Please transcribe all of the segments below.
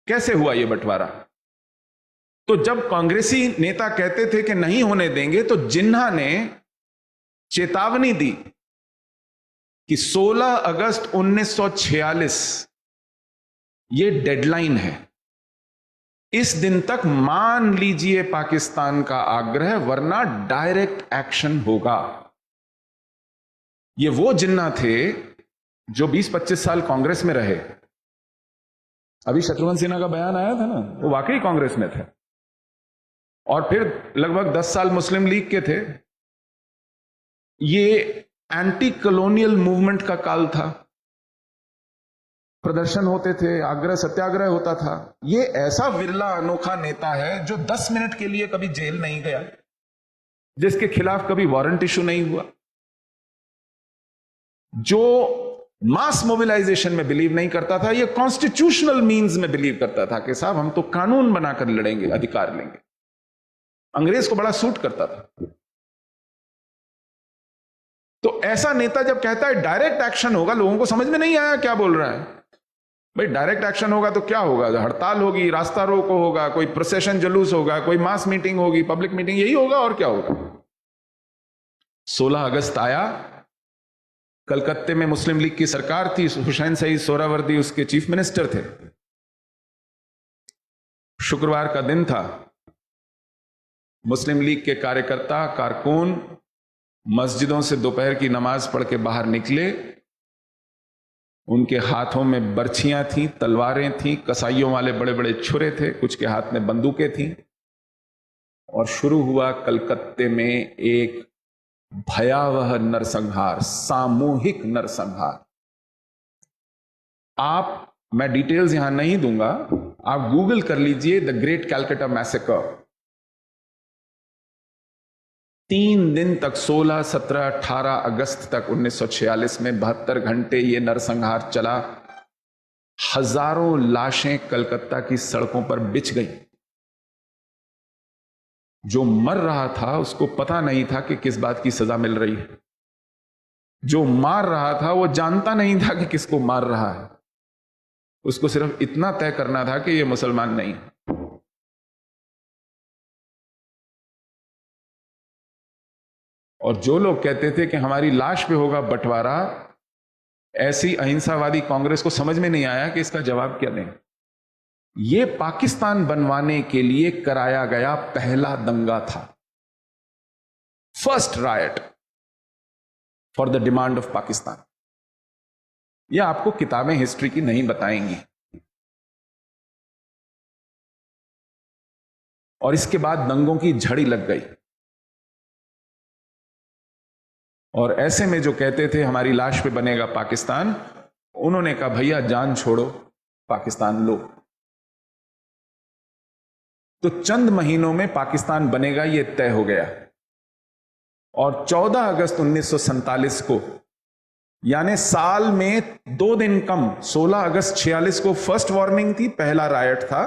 कैसे हुआ यह बंटवारा? तो जब कांग्रेसी नेता कहते थे कि नहीं होने देंगे, तो जिन्ना ने चेतावनी दी कि 16 अगस्त 1946 ये डेडलाइन है, इस दिन तक मान लीजिए पाकिस्तान का आग्रह, वरना डायरेक्ट एक्शन होगा। ये वो जिन्ना थे जो 20-25 साल कांग्रेस में रहे। अभी शत्रुघ्न सिन्हा का बयान आया था ना, वो वाकई कांग्रेस में थे, और फिर लगभग 10 साल मुस्लिम लीग के थे। ये एंटी कॉलोनियल मूवमेंट का काल था, प्रदर्शन होते थे, आग्रह सत्याग्रह होता था। ये ऐसा विरला अनोखा नेता है जो 10 मिनट के लिए कभी जेल नहीं गया, जिसके खिलाफ कभी वारंट इशू नहीं हुआ, जो मास मोबिलाइजेशन में बिलीव नहीं करता था, ये कॉन्स्टिट्यूशनल मींस में बिलीव करता था कि साहब हम तो कानून बनाकर लड़ेंगे, अधिकार लेंगे। अंग्रेज को बड़ा सूट करता था। तो ऐसा नेता जब कहता है डायरेक्ट एक्शन होगा, लोगों को समझ में नहीं आया क्या बोल रहा है। भाई डायरेक्ट एक्शन होगा तो क्या होगा? हड़ताल होगी, रास्ता रोको होगा, कोई प्रोसेशन जुलूस होगा, कोई मास मीटिंग होगी, पब्लिक मीटिंग, यही होगा और क्या होगा। 16 अगस्त आया, कलकत्ते में मुस्लिम लीग की सरकार थी, हुसैन सईद सोहरावर्दी उसके चीफ मिनिस्टर थे। शुक्रवार का दिन था, मुस्लिम लीग के कार्यकर्ता कारकुन मस्जिदों से दोपहर की नमाज पढ़ के बाहर निकले। उनके हाथों में बर्छियां थीं, तलवारें थीं, कसाइयों वाले बड़े बड़े छुरे थे, कुछ के हाथ में बंदूकें थीं, और शुरू हुआ कलकत्ते में एक भयावह नरसंहार, सामूहिक नरसंहार। मैं डिटेल्स यहां नहीं दूंगा, आप गूगल कर लीजिए द ग्रेट कैलकाटा मैसेकर। 3 दिन तक 16, 17, 18 अगस्त तक 1946 में 72 घंटे ये नरसंहार चला। हजारों लाशें कलकत्ता की सड़कों पर बिछ गई। जो मर रहा था उसको पता नहीं था कि किस बात की सजा मिल रही है। जो मार रहा था वो जानता नहीं था कि किसको मार रहा है। उसको सिर्फ इतना तय करना था कि ये मुसलमान नहीं है। और जो लोग कहते थे कि हमारी लाश पे होगा बंटवारा, ऐसी अहिंसावादी कांग्रेस को समझ में नहीं आया कि इसका जवाब क्या दें। यह पाकिस्तान बनवाने के लिए कराया गया पहला दंगा था, first riot for the demand of Pakistan. यह आपको किताबें हिस्ट्री की नहीं बताएंगी। और इसके बाद दंगों की झड़ी लग गई, और ऐसे में जो कहते थे हमारी लाश पे बनेगा पाकिस्तान, उन्होंने कहा भैया जान छोड़ो, पाकिस्तान लो। तो चंद महीनों में पाकिस्तान बनेगा यह तय हो गया। और 14 अगस्त 1947 को, यानी साल में 2 दिन कम, 16 अगस्त 46 को फर्स्ट वार्निंग थी, पहला रायट था,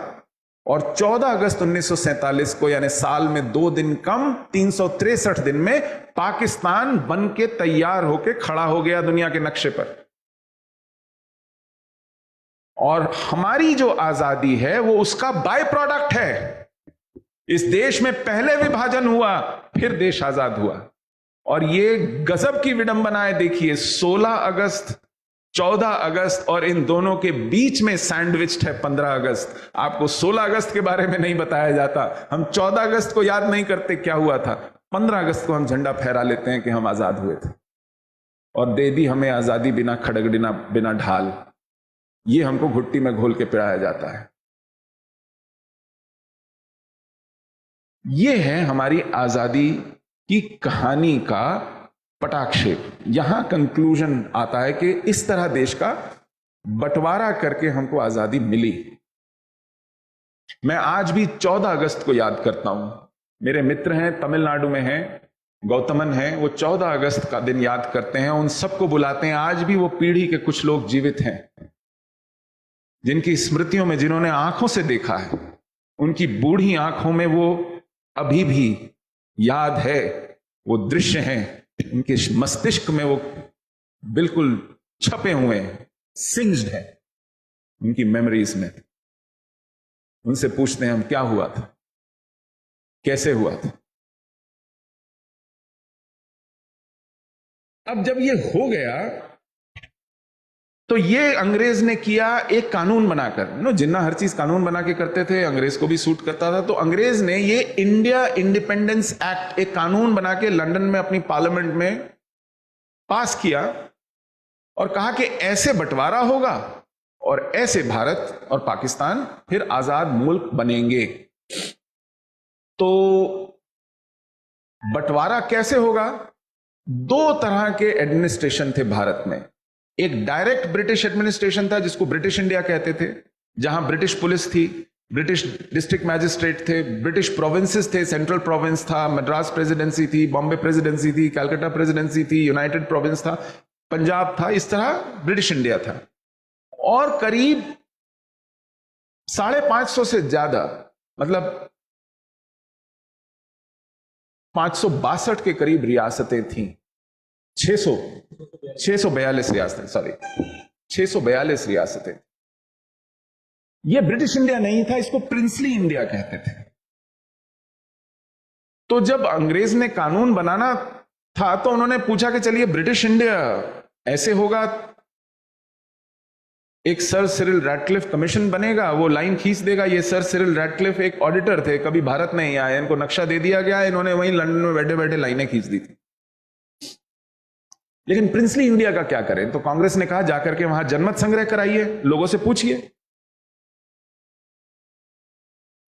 और 14 अगस्त 1947 को, यानी साल में 2 दिन कम, 363 दिन में पाकिस्तान बन के तैयार होके खड़ा हो गया दुनिया के नक्शे पर। और हमारी जो आजादी है वो उसका बाय प्रोडक्ट है। इस देश में पहले विभाजन हुआ, फिर देश आजाद हुआ। और ये गजब की विडंबना है। देखिए 16 अगस्त, 14 अगस्त, और इन दोनों के बीच में सैंडविच्ड है 15 अगस्त। आपको 16 अगस्त के बारे में नहीं बताया जाता। हम 14 अगस्त को याद नहीं करते क्या हुआ था। 15 अगस्त को हम झंडा फहरा लेते हैं कि हम आजाद हुए थे, और दे दी हमें आजादी बिना खड़ग, बिना ढाल। ये हमको घुट्टी में घोल के पिलाया जाता है। ये है हमारी आजादी की कहानी का पटाक्षेप। यहां कंक्लूजन आता है कि इस तरह देश का बंटवारा करके हमको आजादी मिली। मैं आज भी 14 अगस्त को याद करता हूं। मेरे मित्र हैं, तमिलनाडु में हैं, गौतमन हैं, वो 14 अगस्त का दिन याद करते हैं, उन सबको बुलाते हैं। आज भी वो पीढ़ी के कुछ लोग जीवित हैं जिनकी स्मृतियों में, जिन्होंने आंखों से देखा है, उनकी बूढ़ी आंखों में वो अभी भी याद है, वो दृश्य हैं, उनके मस्तिष्क में वो बिल्कुल छपे हुए हैं, सिंज्ड है उनकी मेमोरीज में। उनसे पूछते हैं हम, क्या हुआ था, कैसे हुआ था। अब जब ये हो गया तो ये अंग्रेज ने किया एक कानून बनाकर, जिन्ना हर चीज कानून बना के करते थे, अंग्रेज को भी सूट करता था, तो अंग्रेज ने ये इंडिया इंडिपेंडेंस एक्ट एक कानून बना के लंदन में अपनी पार्लियामेंट में पास किया और कहा कि ऐसे बंटवारा होगा और ऐसे भारत और पाकिस्तान फिर आजाद मुल्क बनेंगे। तो बंटवारा कैसे होगा? दो तरह के एडमिनिस्ट्रेशन थे भारत में। एक डायरेक्ट ब्रिटिश एडमिनिस्ट्रेशन था जिसको ब्रिटिश इंडिया कहते थे, जहां ब्रिटिश पुलिस थी, ब्रिटिश डिस्ट्रिक्ट मैजिस्ट्रेट थे, ब्रिटिश प्रोविंसेस थे, सेंट्रल प्रोविंस था, मद्रास प्रेसिडेंसी थी, बॉम्बे प्रेसिडेंसी थी, कलकत्ता प्रेसिडेंसी थी, यूनाइटेड प्रोविंस था, पंजाब था, इस तरह ब्रिटिश इंडिया था। और करीब 550 से ज्यादा, मतलब 562 के करीब रियासतें थीं। 642 रियासतें, सॉरी 642 रियासतें। यह ब्रिटिश इंडिया नहीं था, इसको प्रिंसली इंडिया कहते थे। तो जब अंग्रेज ने कानून बनाना था तो उन्होंने पूछा कि चलिए ब्रिटिश इंडिया ऐसे होगा, एक सर सिरिल रैटक्लिफ कमीशन बनेगा, वो लाइन खींच देगा। ये सर सिरिल रैटक्लिफ एक ऑडिटर थे, कभी भारत नहीं आए, इनको नक्शा दे दिया गया, इन्होंने वहीं लंदन में बैठे बैठे लाइनें खींच दी थी। लेकिन प्रिंसली इंडिया का क्या करें? तो कांग्रेस ने कहा जाकर के वहां जनमत संग्रह कराइए, लोगों से पूछिए।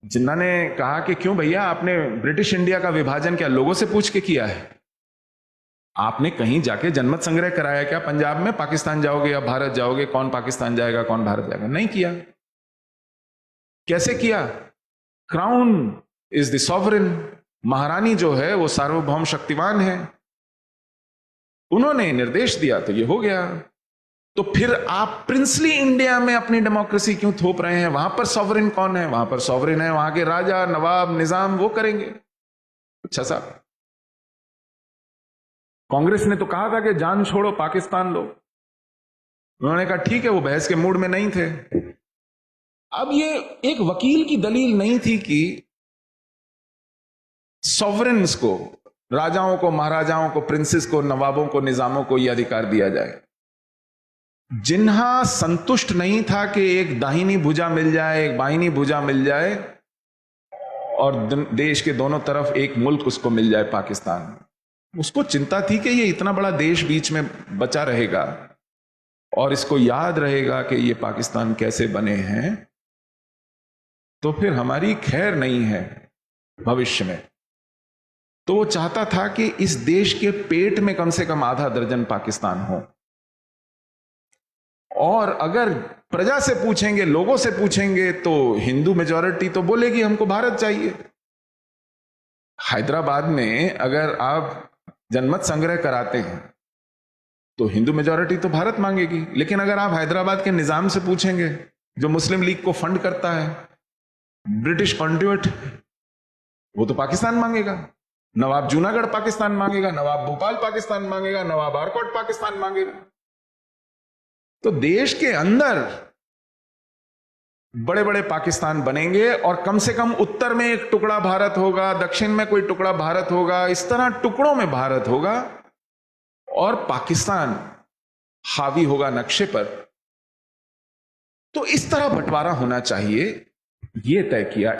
जिन्ना ने कहा कि क्यों भैया, आपने ब्रिटिश इंडिया का विभाजन क्या लोगों से पूछ के किया है? आपने कहीं जाके जनमत संग्रह कराया क्या? पंजाब में पाकिस्तान जाओगे या भारत जाओगे, कौन पाकिस्तान जाएगा कौन भारत जाएगा? नहीं किया। कैसे किया? क्राउन इज द सॉवरेन, महारानी जो है वो सार्वभौम शक्तिवान है, उन्होंने निर्देश दिया तो ये हो गया। तो फिर आप प्रिंसली इंडिया में अपनी डेमोक्रेसी क्यों थोप रहे हैं? वहां पर सॉवरेन कौन है? वहां पर सॉवरेन है वहां के राजा, नवाब, निजाम, वो करेंगे। अच्छा साहब, कांग्रेस ने तो कहा था कि जान छोड़ो पाकिस्तान लो, उन्होंने कहा ठीक है, वो बहस के मूड में नहीं थे। अब ये एक वकील की दलील नहीं थी कि सॉवरेन्स को, राजाओं को, महाराजाओं को, प्रिंसेस को, नवाबों को, निजामों को यह अधिकार दिया जाए। जिन्हा संतुष्ट नहीं था कि एक दाहिनी भुजा मिल जाए, एक बाहिनी भुजा मिल जाए और देश के दोनों तरफ एक मुल्क उसको मिल जाए, पाकिस्तान, उसको चिंता थी कि ये इतना बड़ा देश बीच में बचा रहेगा और इसको याद रहेगा कि ये पाकिस्तान कैसे बने हैं, तो फिर हमारी खैर नहीं है भविष्य में। तो वो चाहता था कि इस देश के पेट में कम से कम आधा दर्जन पाकिस्तान हो। और अगर प्रजा से पूछेंगे, लोगों से पूछेंगे, तो हिंदू मेजॉरिटी तो बोलेगी हमको भारत चाहिए। हैदराबाद में अगर आप जनमत संग्रह कराते हैं तो हिंदू मेजॉरिटी तो भारत मांगेगी, लेकिन अगर आप हैदराबाद के निजाम से पूछेंगे, जो मुस्लिम लीग को फंड करता है, ब्रिटिश कॉन्ट्यूट, वो तो पाकिस्तान मांगेगा। नवाब जूनागढ़ पाकिस्तान मांगेगा, नवाब भोपाल पाकिस्तान मांगेगा, नवाब आरकोट पाकिस्तान मांगेगा। तो देश के अंदर बड़े बड़े पाकिस्तान बनेंगे और कम से कम उत्तर में एक टुकड़ा भारत होगा, दक्षिण में कोई टुकड़ा भारत होगा, इस तरह टुकड़ों में भारत होगा और पाकिस्तान हावी होगा नक्शे पर। तो इस तरह बंटवारा होना चाहिए, यह तय किया।